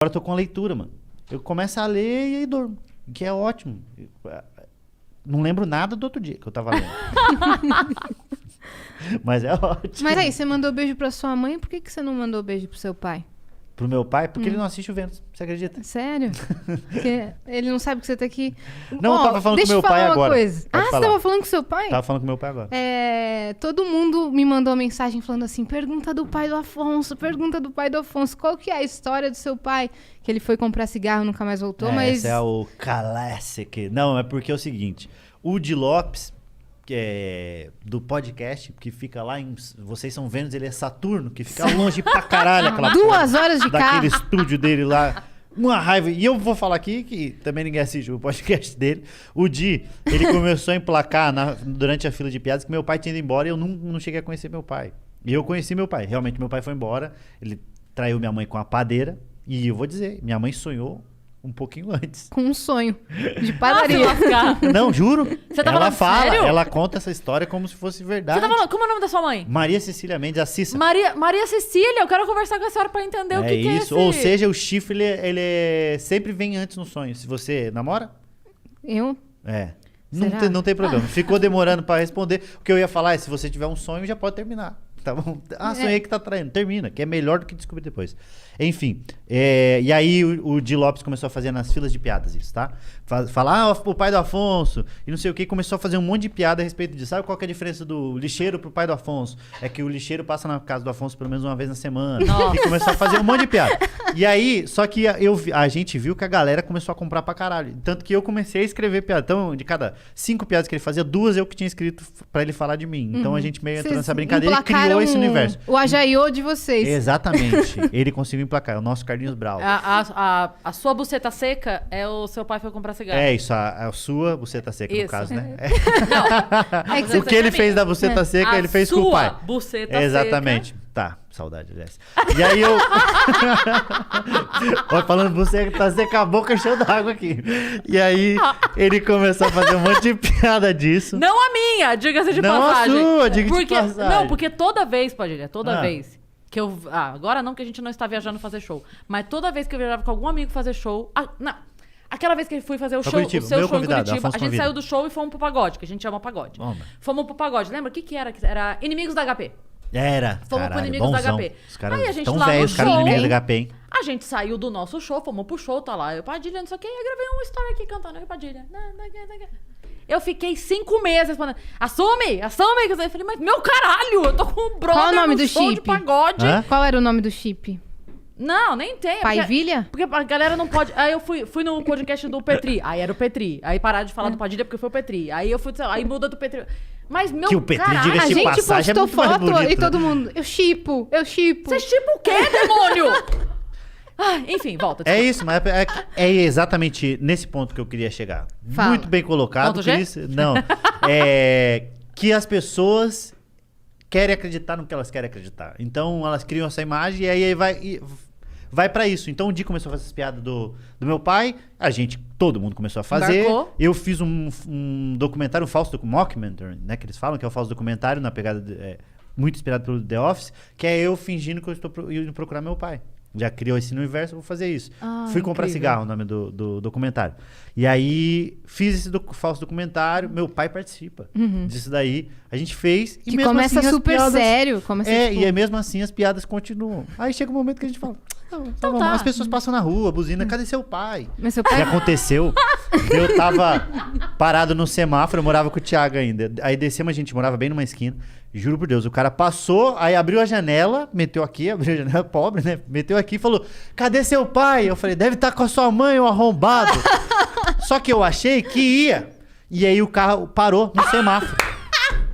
eu tô com a leitura, mano. Eu começo a ler e aí durmo. Que é ótimo. Não lembro nada do outro dia que eu tava lendo. Mas é ótimo. Mas aí, você mandou beijo pra sua mãe, por que você não mandou beijo pro seu pai? Pro meu pai, porque ele não assiste o Vênus. Você acredita? Sério? Porque ele não sabe que você tá aqui. Não, eu tava falando com meu pai agora. Coisa. Você tava falando com seu pai? Tava falando com meu pai agora. Todo mundo me mandou mensagem falando assim, pergunta do pai do Afonso, pergunta do pai do Afonso. Qual que é a história do seu pai? Que ele foi comprar cigarro e nunca mais voltou, mas... Esse é o classic. Não, é porque é o seguinte. O Di Lopes, que é do podcast, que fica lá em... Vocês são Vênus, ele é Saturno, que fica longe pra caralho. Aquela 2 horas de carro. Daquele estúdio dele lá. Uma raiva. E eu vou falar aqui, que também ninguém assiste o podcast dele. O Di, ele começou a emplacar durante a fila de piadas que meu pai tinha ido embora e eu não cheguei a conhecer meu pai. E eu conheci meu pai. Realmente, meu pai foi embora. Ele traiu minha mãe com a padeira. E eu vou dizer, minha mãe sonhou um pouquinho antes. Com um sonho de padaria. Não, juro. Você tá ela falando sério? Ela conta essa história como se fosse verdade. Você tá falando, como é o nome da sua mãe? Maria Cecília Mendes, a Cissa. Maria Cecília, eu quero conversar com a senhora pra entender o que é isso. esse... Ou seja, o chifre, ele sempre vem antes no sonho. Se você namora? Eu? Não tem problema. Ficou demorando pra responder. O que eu ia falar é, se você tiver um sonho, já pode terminar. Tá bom? Sonhei que tá traindo. Termina, que é melhor do que descobrir depois. Enfim. E aí o Di Lopes começou a fazer nas filas de piadas isso, tá? Falar, o pai do Afonso e não sei o que. Começou a fazer um monte de piada a respeito disso. Sabe qual que é a diferença do lixeiro pro pai do Afonso? É que o lixeiro passa na casa do Afonso pelo menos uma vez na semana. Nossa. E começou a fazer um monte de piada. E aí, só que a gente viu que a galera começou a comprar pra caralho. Tanto que eu comecei a escrever piada. Então, de cada 5 piadas que ele fazia, 2 eu que tinha escrito pra ele falar de mim. Então a gente meio entrou nessa brincadeira e criou esse universo. O Ajaiô de vocês. Exatamente. Ele conseguiu emplacar. É o nosso Carlinhos Brau. A sua buceta seca é o seu pai foi comprar cigarro. É isso, a sua buceta seca, no caso, né? Não. O que ele fez da buceta seca, ele fez com o pai. Buceta seca. Exatamente. Tá, saudade, aliás. E aí eu... Olha, falando buceta seca, a boca cheia d'água aqui. E aí ele começou a fazer um monte de piada disso. Não a minha, diga-se de não passagem. Não a sua, diga-se de passagem. Não, porque toda vez, Padilha, toda vez que eu... agora não, que a gente não está viajando fazer show. Mas toda vez que eu viajava com algum amigo fazer show... Aquela vez que eu fui fazer o show, o seu show em Curitiba, a gente saiu do show e fomos pro pagode, que a gente chama pagode. Fomos pro pagode. Lembra o que era? Era Inimigos da HP. Fomos pro Inimigos da HP. Os caras aí a gente tão lá velhos, no os caras show, Inimigos da HP, hein? a gente saiu do nosso show, fomos pro show, tá lá. Eu, Padilha, não sei o que, eu gravei uma história aqui cantando. Eu, Padilha, eu fiquei 5 meses respondendo, assume. Eu falei, mas meu caralho, eu tô com um brother. Qual o nome do show chip? De pagode. Qual era o nome do chip? Não, nem tem. Paivilha? Porque a galera não pode... Aí eu fui no podcast do Petri. Aí era o Petri. Aí pararam de falar do Padilha porque foi o Petri. Aí eu fui... Aí muda do Petri. Mas, meu que o Petri, caralho... diga-se de A gente passagem, postou é muito mais foto bonito, e todo mundo... Eu chipo. Você chipa o quê, demônio? Enfim, volta. É isso, mas é exatamente nesse ponto que eu queria chegar. Fala. Muito bem colocado. Ponto G? Não. Que as pessoas querem acreditar no que elas querem acreditar. Então, elas criam essa imagem e aí vai pra isso. Então, o Di começou a fazer essa piada do meu pai. Todo mundo começou a fazer. Embarcou. Eu fiz um documentário, um falso mockumentary, né? Que eles falam que é o falso documentário na pegada... muito inspirado pelo The Office, que é eu fingindo que eu estou indo procurar meu pai. Já criou esse universo, eu vou fazer isso. Fui comprar cigarro, o nome do documentário. E aí, fiz esse falso documentário, meu pai participa disso daí. A gente fez e Que mesmo começa assim, super piadas, sério. Começa, e aí mesmo assim as piadas continuam. Aí chega um momento que a gente fala... Então tá. As pessoas passam na rua, buzina, cadê seu pai? Mas seu pai... Já aconteceu. Eu tava parado no semáforo, eu morava com o Thiago ainda. Aí descemos, a gente morava bem numa esquina. Juro por Deus, o cara passou, aí abriu a janela, meteu aqui, abriu a janela, pobre, né? Meteu aqui e falou, cadê seu pai? Eu falei, deve estar com a sua mãe, o arrombado. Só que eu achei que ia. E aí o carro parou no semáforo.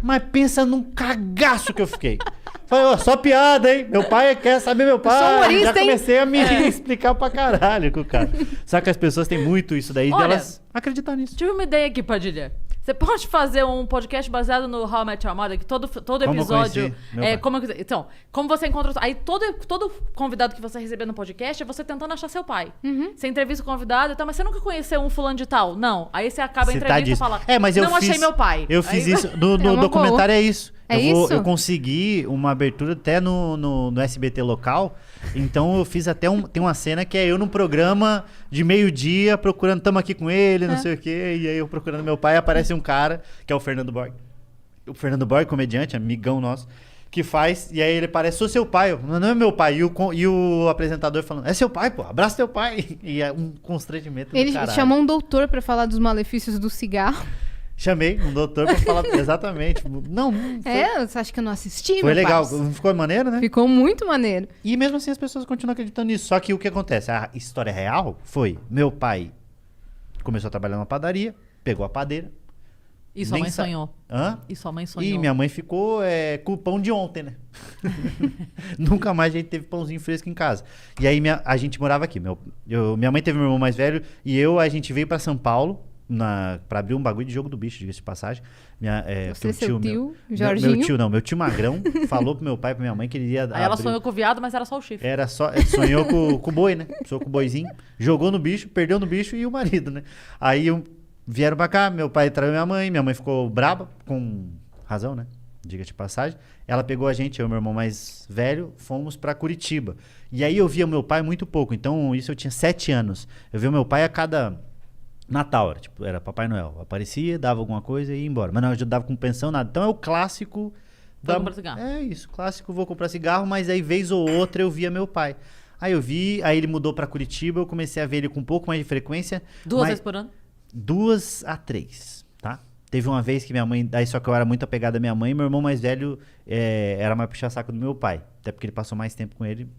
Mas pensa num cagaço que eu fiquei. Falei, só piada, hein? Meu pai quer saber meu pai. Eu sou humorista, já comecei a me hein? explicar pra caralho com o cara. Só que as pessoas têm muito isso daí, Olha, delas acreditar nisso. Tive uma ideia aqui, Padilha. Você pode fazer um podcast baseado no How I Met Your Mother, que todo episódio... como você encontra... Aí todo convidado que você receber no podcast é você tentando achar seu pai. Você entrevista o convidado e tal, mas você nunca conheceu um fulano de tal? Não. Aí você acaba a entrevista e fala, mas não achei meu pai. Eu fiz aí... isso. No documentário é isso. É isso? Eu consegui uma abertura até no SBT local. Então eu fiz até tem uma cena que é eu num programa de meio-dia procurando, tamo aqui com ele, não sei o quê. E aí eu procurando meu pai, aparece um cara, que é o Fernando Borg. O Fernando Borg, comediante, amigão nosso, que faz, e aí ele parece, sou seu pai. Não é meu pai. E o apresentador falando, é seu pai, pô, abraça teu pai. E é um constrangimento Ele do caralho. chamou um doutor pra falar dos malefícios do cigarro. Chamei um doutor pra falar exatamente. Não, foi, Você acha que eu não assisti, foi meu legal. parça? Ficou maneiro, né? Ficou muito maneiro. E mesmo assim as pessoas continuam acreditando nisso. Só que o que acontece? A história real foi, meu pai começou a trabalhar numa padaria, pegou a padeira. E sua mãe sonhou. Hã? E sua mãe sonhou. E minha mãe ficou com o pão de ontem, né? Nunca mais a gente teve pãozinho fresco em casa. E aí a gente morava aqui. Minha mãe teve meu irmão mais velho e a gente veio pra São Paulo pra abrir um bagulho de jogo do bicho, diga-se de passagem. Você, seu tio, Jorginho? Meu tio Magrão, falou pro meu pai e pra minha mãe que ele ia Aí ela sonhou com o viado, mas era só o chifre. Sonhou com o boi, né? Sonhou com o boizinho, jogou no bicho, perdeu no bicho e o marido, né? Aí vieram pra cá, meu pai traiu minha mãe ficou braba, com razão, né? Diga-se de passagem. Ela pegou a gente, eu e meu irmão mais velho, fomos pra Curitiba. E aí eu via meu pai muito pouco, então isso eu tinha 7 anos. Eu via meu pai a cada Natal, era Papai Noel. Aparecia, dava alguma coisa e ia embora. Mas não ajudava com pensão, nada. Então é o clássico... Vou comprar cigarro. É isso, clássico, vou comprar cigarro, mas aí vez ou outra eu via meu pai. Aí aí ele mudou pra Curitiba, eu comecei a ver ele com um pouco mais de frequência. 2 vezes por ano? 2 a 3, tá? Teve uma vez que minha mãe, daí só que eu era muito apegado à minha mãe, meu irmão mais velho era mais puxa-saco do meu pai. Até porque ele passou mais tempo com ele,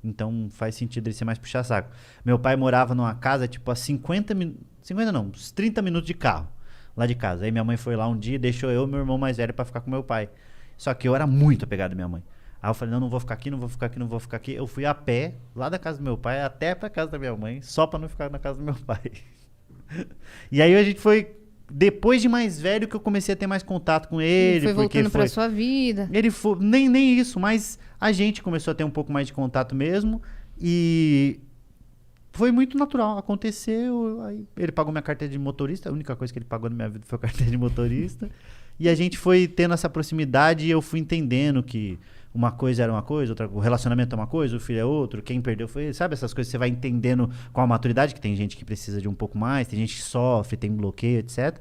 então faz sentido ele ser mais puxa-saco. Meu pai morava numa casa, a 50 não, uns 30 minutos de carro, lá de casa. Aí minha mãe foi lá um dia e deixou eu e meu irmão mais velho pra ficar com meu pai. Só que eu era muito apegado à minha mãe. Aí eu falei, não vou ficar aqui, não vou ficar aqui, não vou ficar aqui. Eu fui a pé, lá da casa do meu pai, até pra casa da minha mãe, só pra não ficar na casa do meu pai. E aí a gente foi, depois de mais velho, que eu comecei a ter mais contato com ele. Foi voltando pra sua vida. Ele foi, nem isso, mas a gente começou a ter um pouco mais de contato mesmo. E foi muito natural, aconteceu. Aí ele pagou minha carteira de motorista, a única coisa que ele pagou na minha vida foi a carteira de motorista. E a gente foi tendo essa proximidade e eu fui entendendo que uma coisa era uma coisa, o relacionamento é uma coisa, o filho é outro, quem perdeu foi ele. Sabe essas coisas que você vai entendendo com a maturidade, que tem gente que precisa de um pouco mais, tem gente que sofre, tem bloqueio, etc.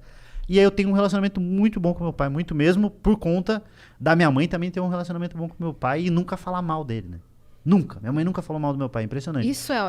E aí eu tenho um relacionamento muito bom com meu pai, muito mesmo, por conta da minha mãe também ter um relacionamento bom com meu pai e nunca falar mal dele, né? Nunca. Minha mãe nunca falou mal do meu pai, impressionante. Isso é